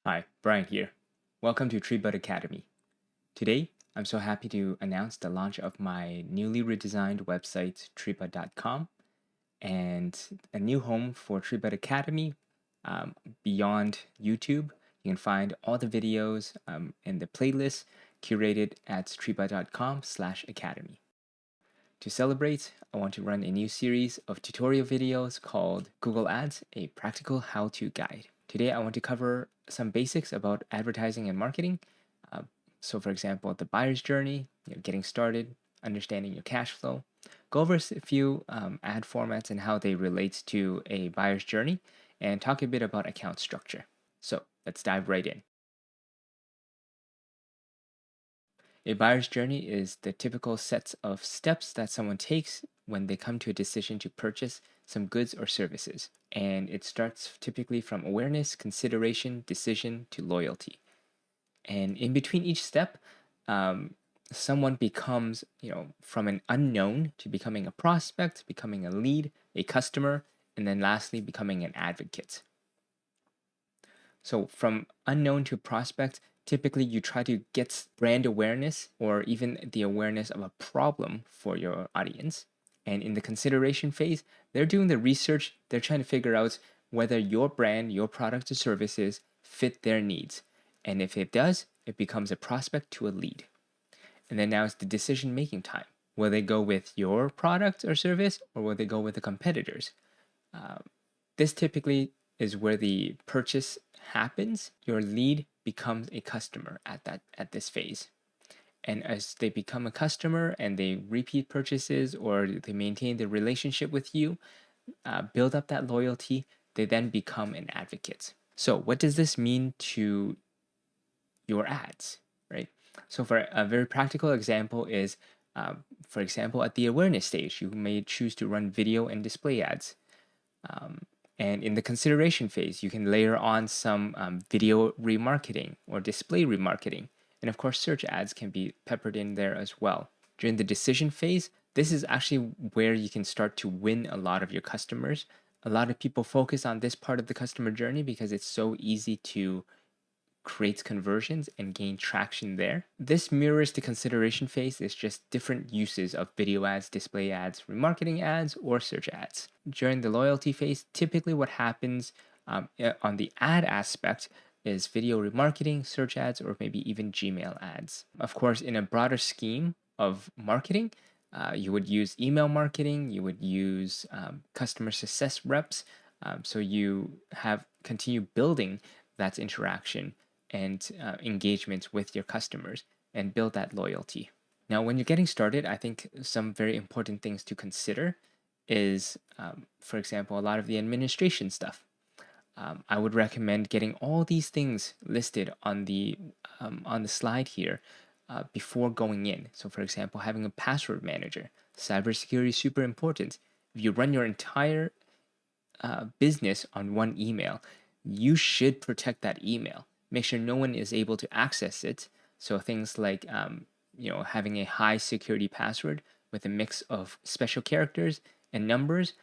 Hi, Brian here. Welcome to Treebud Academy. Today, I'm so happy to announce the launch of my newly redesigned website, treebud.com, and a new home for Treebud Academy. Beyond YouTube, you can find all the videos in the playlist curated at treebud.com/academy. To celebrate, I want to run a new series of tutorial videos called Google Ads, a practical how-to guide. Today, I want to cover some basics about advertising and marketing. Uh, so for example, the buyer's journey, getting started, understanding your cash flow, go over a few ad formats and how they relate to a buyer's journey, and talk a bit about account structure. So let's dive right in. A buyer's journey is the typical sets of steps that someone takes when they come to a decision to purchase some goods or services. And it starts typically from awareness, consideration, decision to loyalty. And in between each step, um, someone becomes, from an unknown to becoming a prospect, becoming a lead, a customer, and then lastly, becoming an advocate. So from unknown to prospect, typically you try to get brand awareness or even the awareness of a problem for your audience. And in the consideration phase, they're doing the research, they're trying to figure out whether your brand, your products or services fit their needs. And if it does, it becomes a prospect to a lead. And then now it's the decision making time. Will they go with your product or service or will they go with the competitors? This typically is where the purchase happens. Your lead becomes a customer at this phase. And as they become a customer and they repeat purchases or they maintain the relationship with you, build up that loyalty, they then become an advocate. So, what does this mean to your ads, right? So, for a very practical example, is for example, at the awareness stage, you may choose to run video and display ads. And in the consideration phase, you can layer on some video remarketing or display remarketing. And of course, search ads can be peppered in there as well. During the decision phase, this is actually where you can start to win a lot of your customers. A lot of people focus on this part of the customer journey because it's so easy to create conversions and gain traction there. This mirrors the consideration phase. It's just different uses of video ads, display ads, remarketing ads, or search ads. During the loyalty phase, typically what happens on the ad aspect is video remarketing, search ads, or maybe even Gmail ads. Of course, in a broader scheme of marketing, you would use email marketing, you would use customer success reps. So you have continue building that interaction and engagement with your customers and build that loyalty. Now, when you're getting started, I think some very important things to consider is, for example, a lot of the administration stuff. I would recommend getting all these things listed on the slide here before going in. So, for example, having a password manager. Cybersecurity is super important. If you run your entire business on one email, you should protect that email. Make sure no one is able to access it. So things like having a high security password with a mix of special characters and numbers,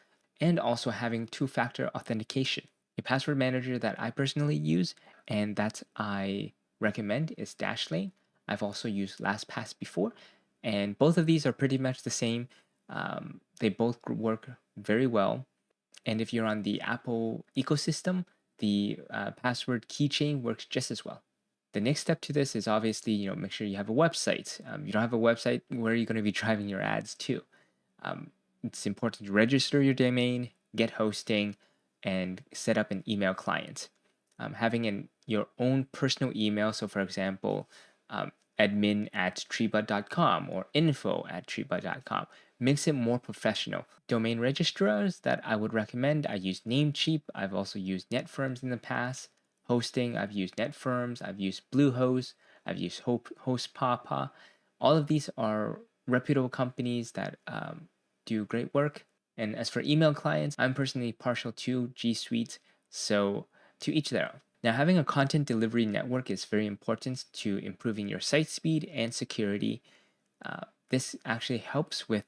and also having two-factor authentication. A password manager that I personally use and that I recommend is Dashlane. I've also used LastPass before, and both of these are pretty much the same. They both work very well. And if you're on the Apple ecosystem, the password keychain works just as well. The next step to this is obviously, make sure you have a website. You don't have a website, where are you going to be driving your ads to? It's important to register your domain, get hosting, and set up an email client. Having your own personal email, so for example, admin@treebud.com or info@treebud.com, makes it more professional. Domain registrars that I would recommend, I use Namecheap. I've also used NetFirms in the past. Hosting, I've used NetFirms, I've used Bluehost, I've used HostPapa. All of these are reputable companies that do great work. And as for email clients, I'm personally partial to Gsuite, so to each their own. Now, having a content delivery network is very important to improving your site speed and security. This actually helps with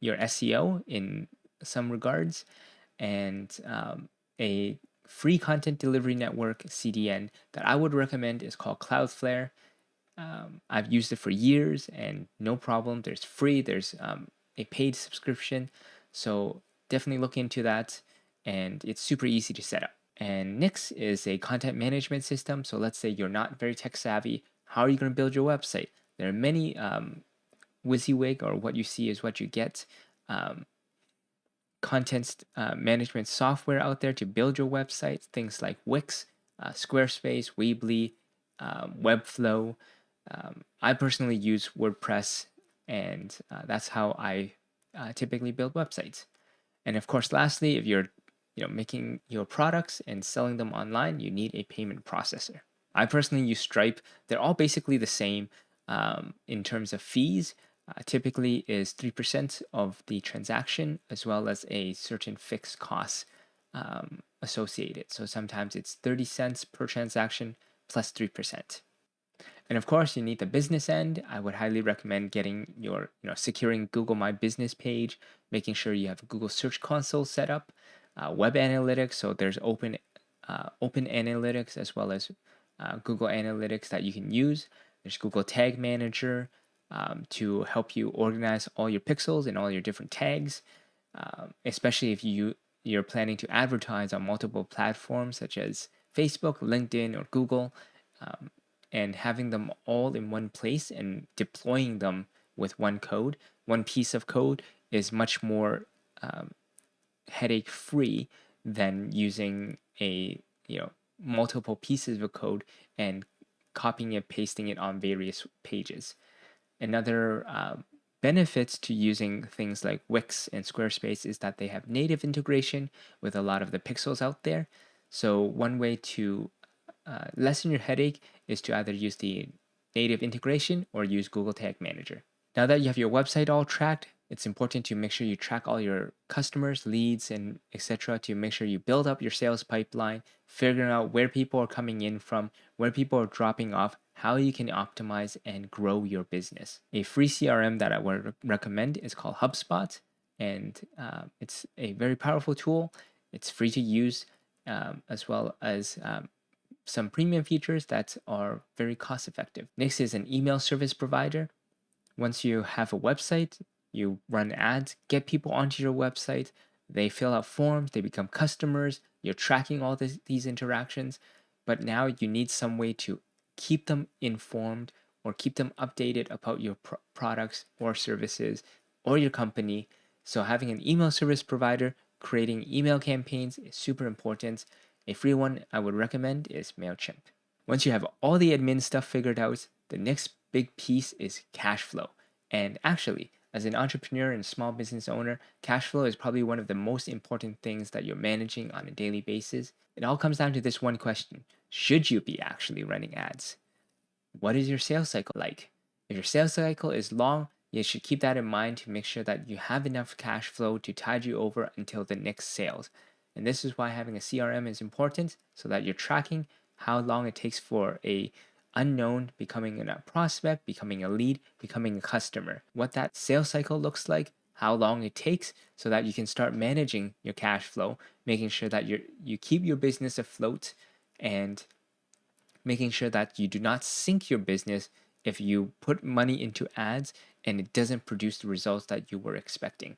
your SEO in some regards, and a free content delivery network, CDN, that I would recommend is called Cloudflare. I've used it for years and no problem. There's free, there's a paid subscription. So definitely look into that. And it's super easy to set up. And Nix is a content management system. So let's say you're not very tech savvy. How are you going to build your website? There are many WYSIWYG, or what you see is what you get, content management software out there to build your website. Things like Wix, Squarespace, Weebly, Webflow. I personally use WordPress, and that's how I typically build websites. And of course, lastly, if you're making your products and selling them online, you need a payment processor. I personally use Stripe. They're all basically the same in terms of fees. Typically is 3% of the transaction, as well as a certain fixed cost associated. So sometimes it's 30 cents per transaction plus 3%. And of course, you need the business end. I would highly recommend getting your, securing Google My Business page, making sure you have a Google Search Console set up, web analytics. So there's open analytics as well as Google Analytics that you can use. There's Google Tag Manager to help you organize all your pixels and all your different tags, especially if you're planning to advertise on multiple platforms such as Facebook, LinkedIn, or Google. And having them all in one place and deploying them with one piece of code, is much more headache free than using multiple pieces of code and copying and pasting it on various pages. Another benefits to using things like Wix and Squarespace is that they have native integration with a lot of the pixels out there. So one way to lessen your headache is to either use the native integration or use Google Tag Manager. Now that you have your website all tracked, it's important to make sure you track all your customers, leads, and etc. to make sure you build up your sales pipeline, figuring out where people are coming in from, where people are dropping off, how you can optimize and grow your business. A free CRM that I would recommend is called HubSpot, and it's a very powerful tool. It's free to use, as well as some premium features that are very cost effective. Next is an email service provider. Once you have a website, you run ads, get people onto your website, they fill out forms, they become customers, you're tracking all these interactions, but now you need some way to keep them informed or keep them updated about your products or services or your company. So having an email service provider, creating email campaigns is super important. A free one I would recommend is MailChimp. Once you have all the admin stuff figured out, the next big piece is cash flow. And actually, as an entrepreneur and small business owner, cash flow is probably one of the most important things that you're managing on a daily basis. It all comes down to this one question: should you be actually running ads? What is your sales cycle like? If your sales cycle is long, you should keep that in mind to make sure that you have enough cash flow to tide you over until the next sales. And this is why having a CRM is important, so that you're tracking how long it takes for a unknown becoming a prospect, becoming a lead, becoming a customer. What that sales cycle looks like, how long it takes, so that you can start managing your cash flow, making sure that you keep your business afloat, and making sure that you do not sink your business if you put money into ads and it doesn't produce the results that you were expecting.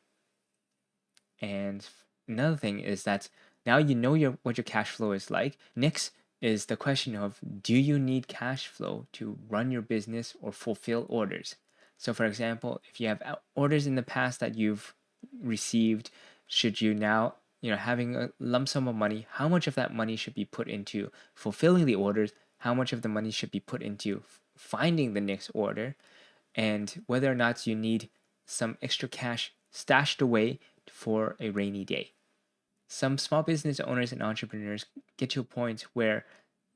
And another thing is that now you know what your cash flow is like. Next is the question of, do you need cash flow to run your business or fulfill orders? So for example, if you have orders in the past that you've received, should you now, having a lump sum of money, how much of that money should be put into fulfilling the orders? How much of the money should be put into finding the next order? And whether or not you need some extra cash stashed away for a rainy day. Some small business owners and entrepreneurs get to a point where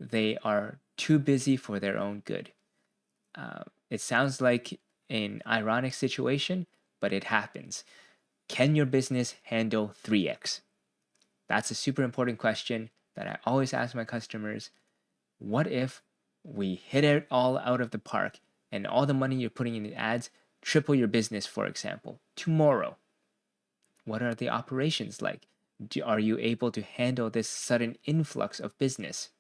they are too busy for their own good. It sounds like an ironic situation, but it happens. Can your business handle 3x? That's a super important question that I always ask my customers. What if we hit it all out of the park and all the money you're putting in the ads triple your business, for example, tomorrow? What are the operations like? Are you able to handle this sudden influx of business?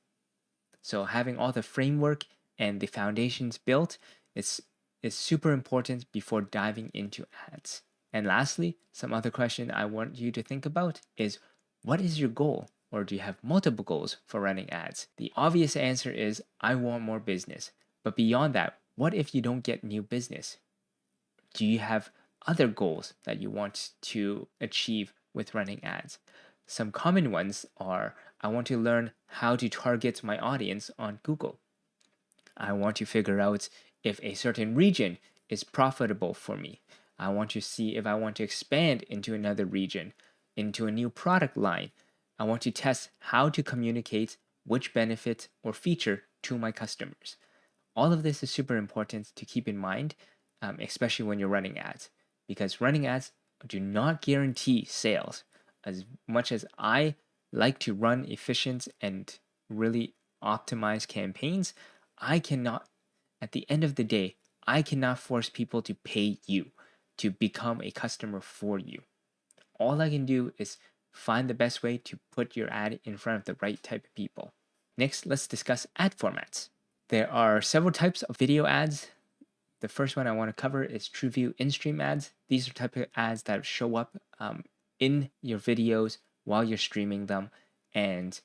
So having all the framework and the foundations built is super important before diving into ads. And lastly, some other question I want you to think about is, what is your goal? Or do you have multiple goals for running ads? The obvious answer is, I want more business. But beyond that, what if you don't get new business? Do you have other goals that you want to achieve with running ads? Some common ones are, I want to learn how to target my audience on Google. I want to figure out if a certain region is profitable for me. I want to see if I want to expand into another region, into a new product line. I want to test how to communicate which benefit or feature to my customers. All of this is super important to keep in mind, especially when you're running ads, because running ads do not guarantee sales. As much as I like to run efficient and really optimize campaigns, I cannot, at the end of the day, I cannot force people to pay you to become a customer for you. All I can do is find the best way to put your ad in front of the right type of people. Next, let's discuss ad formats. There are several types of video ads. The first one I want to cover is TrueView in-stream ads. These are type of ads that show up in your videos while you're streaming them, and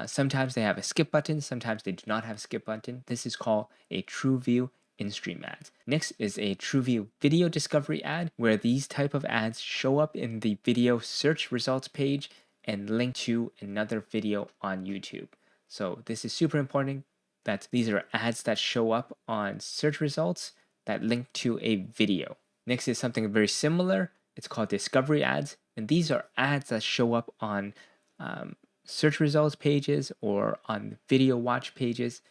sometimes they have a skip button, sometimes they do not have a skip button. This is called a TrueView in-stream ad. Next is a TrueView video discovery ad, where these type of ads show up in the video search results page and link to another video on YouTube. So this is super important, that these are ads that show up on search results that link to a video. Next is something very similar. It's called discovery ads. And these are ads that show up on search results pages or on video watch pages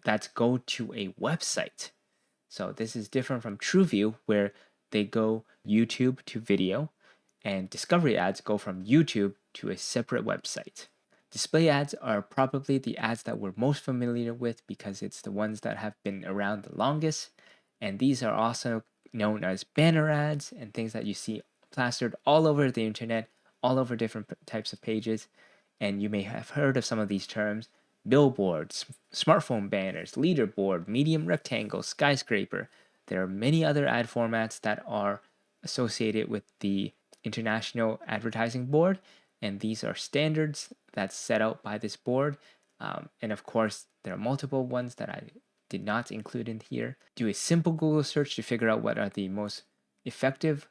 that go to a website. So this is different from TrueView, where they go YouTube to video, and discovery ads go from YouTube to a separate website. Display ads are probably the ads that we're most familiar with because it's the ones that have been around the longest. And these are also known as banner ads and things that you see plastered all over the internet, all over different types of pages. And you may have heard of some of these terms: billboards, smartphone banners, leaderboard, medium rectangle, skyscraper. There are many other ad formats that are associated with the International Advertising Board, and these are standards that's set out by this board. And of course, there are multiple ones that I did not include in here. Do a simple Google search to figure out what are the most effective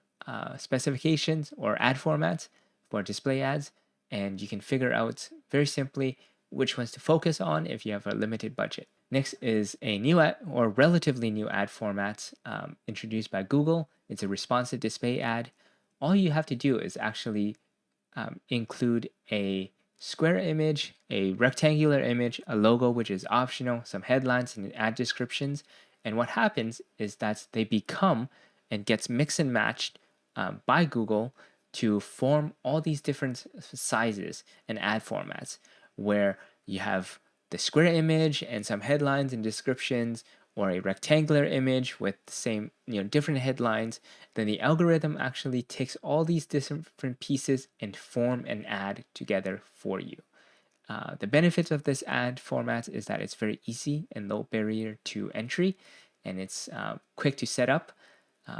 specifications or ad formats for display ads, and you can figure out very simply which ones to focus on if you have a limited budget. Next is a new ad, or relatively new ad format introduced by Google. It's a responsive display ad. All you have to do is actually include a square image, a rectangular image, a logo, which is optional, some headlines and ad descriptions. And what happens is that they become and gets mixed and matched by Google to form all these different sizes and ad formats, where you have the square image and some headlines and descriptions, or a rectangular image with the same, different headlines. Then the algorithm actually takes all these different pieces and form an ad together for you. The benefits of this ad format is that it's very easy and low barrier to entry, and it's quick to set up.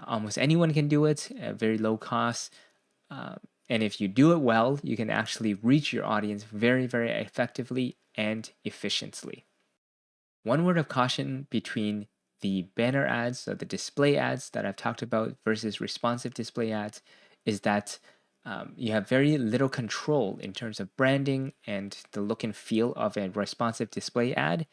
Almost anyone can do it at very low cost. And if you do it well, you can actually reach your audience very, very effectively and efficiently. One word of caution between the banner ads, so the display ads that I've talked about, versus responsive display ads, is that you have very little control in terms of branding and the look and feel of a responsive display ad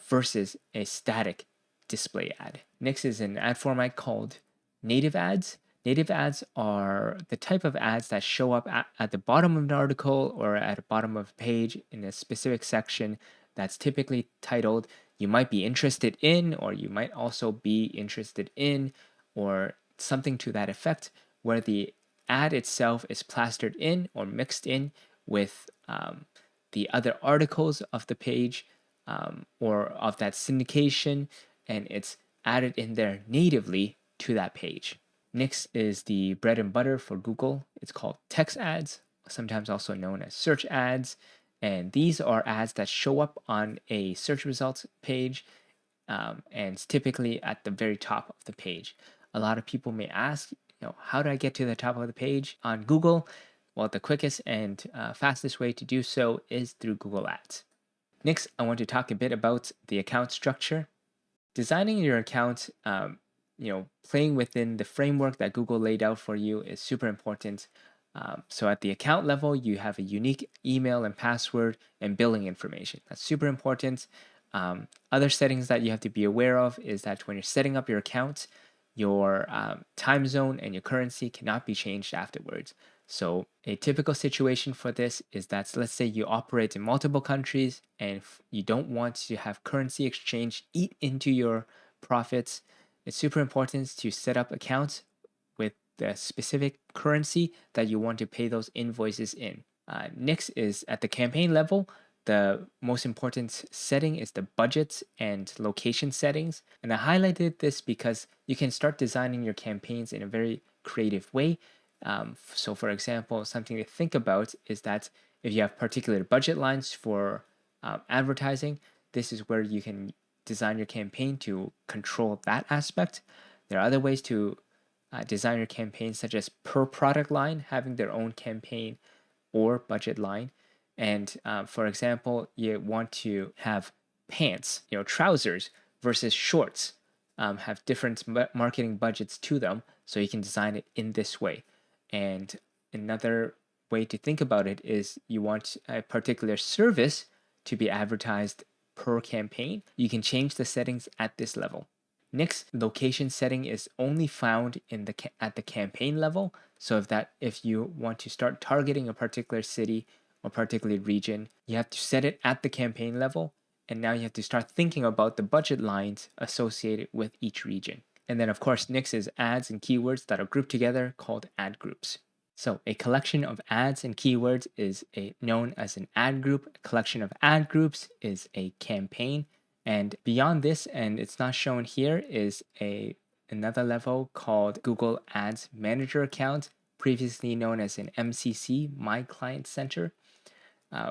versus a static display ad. Next is an ad format called native ads. Native ads are the type of ads that show up at the bottom of an article or at the bottom of a page in a specific section that's typically titled "You might be interested in," or "You might also be interested in," or something to that effect, where the ad itself is plastered in or mixed in with the other articles of the page or of that syndication, and it's added in there natively to that page. Next is the bread and butter for Google. It's called text ads. sometimes also known as search ads. And these are ads that show up on a search results page, and it's typically at the very top of the page. A lot of people may ask, how do I get to the top of the page on Google? Well, the quickest and fastest way to do so is through Google Ads. Next, I want to talk a bit about the account structure. Designing your account, playing within the framework that Google laid out for you is super important. So at the account level, you have a unique email and password and billing information. That's super important. Other settings that you have to be aware of is that when you're setting up your account, your time zone and your currency cannot be changed afterwards. So a typical situation for this is that, let's say you operate in multiple countries and you don't want to have currency exchange eat into your profits. It's super important to set up accounts with the specific currency that you want to pay those invoices in. Next is at the campaign level. The most important setting is the budget and location settings. And I highlighted this because you can start designing your campaigns in a very creative way. So for example, something to think about is that if you have particular budget lines for advertising, this is where you can design your campaign to control that aspect. There are other ways to design your campaign, such as per product line, having their own campaign or budget line. And for example, you want to have pants, trousers versus shorts, have different marketing budgets to them. So you can design it in this way. And another way to think about it is you want a particular service to be advertised per campaign. You can change the settings at this level. Next, location setting is only found in at the campaign level. So if you want to start targeting a particular city or particular region, you have to set it at the campaign level. And now you have to start thinking about the budget lines associated with each region. And then of course, next is ads and keywords that are grouped together called ad groups. So a collection of ads and keywords is known as an ad group. A collection of ad groups is a campaign. And beyond this, and it's not shown here, is another level called Google Ads Manager account, previously known as an MCC, My Client Center,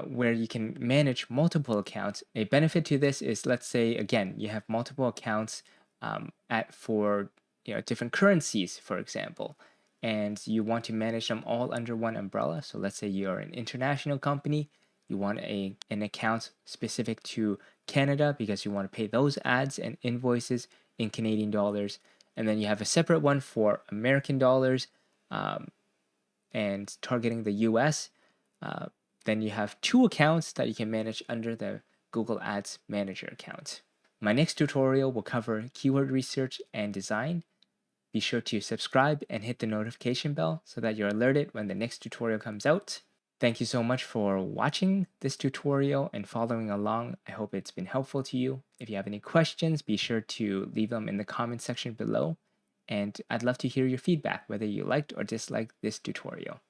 where you can manage multiple accounts. A benefit to this is, let's say, again, you have multiple accounts for different currencies, for example, and you want to manage them all under one umbrella. So let's say you're an international company, you want an account specific to Canada because you want to pay those ads and invoices in Canadian dollars, and then you have a separate one for American dollars and targeting the US. Then you have two accounts that you can manage under the Google Ads Manager account. My next tutorial will cover keyword research and design. Be sure to subscribe and hit the notification bell so that you're alerted when the next tutorial comes out. Thank you so much for watching this tutorial and following along. I hope it's been helpful to you. If you have any questions, be sure to leave them in the comment section below. And I'd love to hear your feedback, whether you liked or disliked this tutorial.